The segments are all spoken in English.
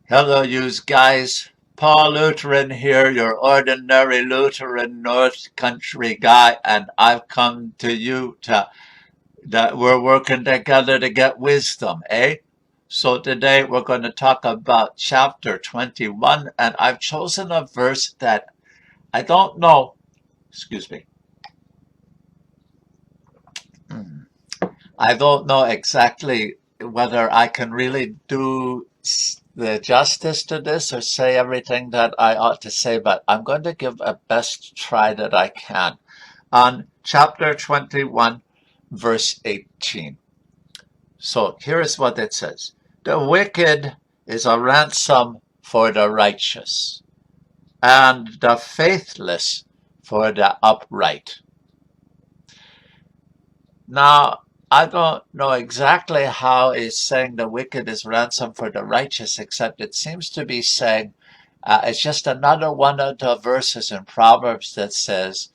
Hello, yous guys. Paul Lutheran here, your ordinary Lutheran North Country guy, and I've come to you that we're working together to get wisdom, eh? So today we're going to talk about chapter 21, and I've chosen a verse that I don't know, excuse me, I don't know exactly whether I can really do the justice to this or say everything that I ought to say, but I'm going to give a best try that I can. On chapter 21, verse 18. So here is what it says. The wicked is a ransom for the righteous, and the faithless for the upright. Now, I don't know exactly how it's saying the wicked is ransom for the righteous, except it seems to be saying it's just another one of the verses in Proverbs that says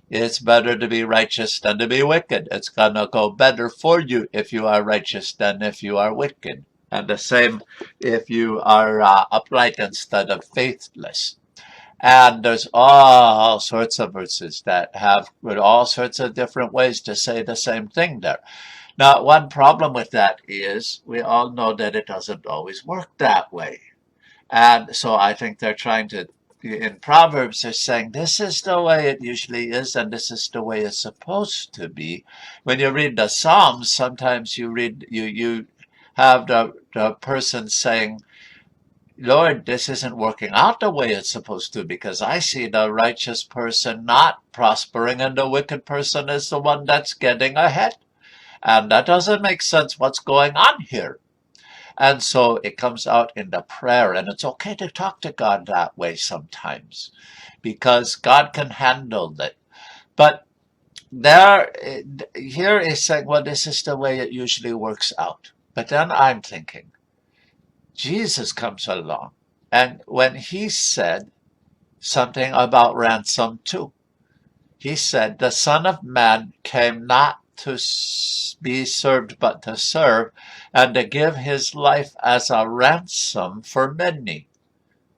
it's better to be righteous than to be wicked. It's going to go better for you if you are righteous than if you are wicked. And the same if you are upright instead of faithless. And there's all sorts of verses that have with all sorts of different ways to say the same thing there. Now, one problem with that is we all know that it doesn't always work that way. And so I think they're trying to, in Proverbs, they're saying this is the way it usually is and this is the way it's supposed to be. When you read the Psalms, sometimes you have the person saying, Lord, this isn't working out the way it's supposed to because I see the righteous person not prospering and the wicked person is the one that's getting ahead. And that doesn't make sense what's going on here. And so it comes out in the prayer, and it's okay to talk to God that way sometimes because God can handle it. But here is saying, well, this is the way it usually works out. But then I'm thinking, Jesus comes along, and when he said something about ransom too, he said, the Son of Man came not to be served, but to serve, and to give his life as a ransom for many.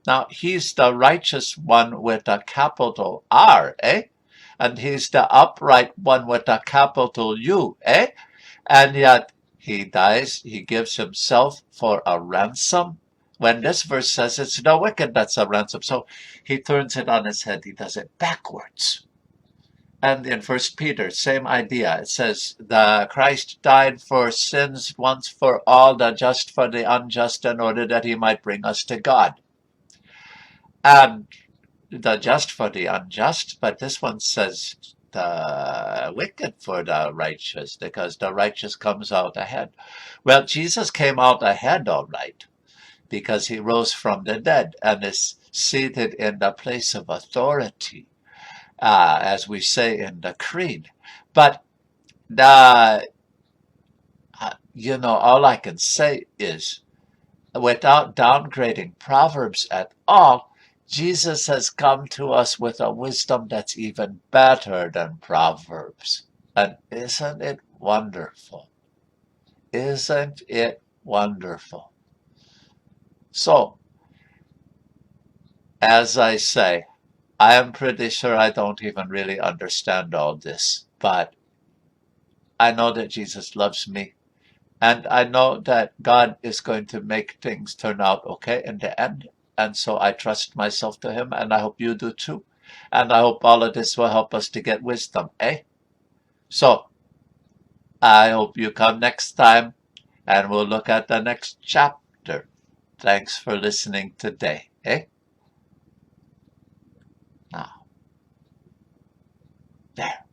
Now, he's the righteous one with a capital R, eh? And he's the upright one with a capital U, eh? And yet, he dies, he gives himself for a ransom. When this verse says it's the wicked that's a ransom, so he turns it on its head, he does it backwards. And in First Peter, same idea. It says, the Christ died for sins once for all, the just for the unjust, in order that he might bring us to God. And the just for the unjust, but this one says the wicked for the righteous, because the righteous comes out ahead. Well, Jesus came out ahead, all right, because he rose from the dead and is seated in the place of authority. As we say in the creed. But all I can say is, without downgrading Proverbs at all, Jesus has come to us with a wisdom that's even better than Proverbs. And isn't it wonderful? Isn't it wonderful? So, as I say, I am pretty sure I don't even really understand all this, but I know that Jesus loves me, and I know that God is going to make things turn out okay in the end. And so I trust myself to him, and I hope you do too. And I hope all of this will help us to get wisdom, eh? So I hope you come next time, and we'll look at the next chapter. Thanks for listening today, eh? Now, there.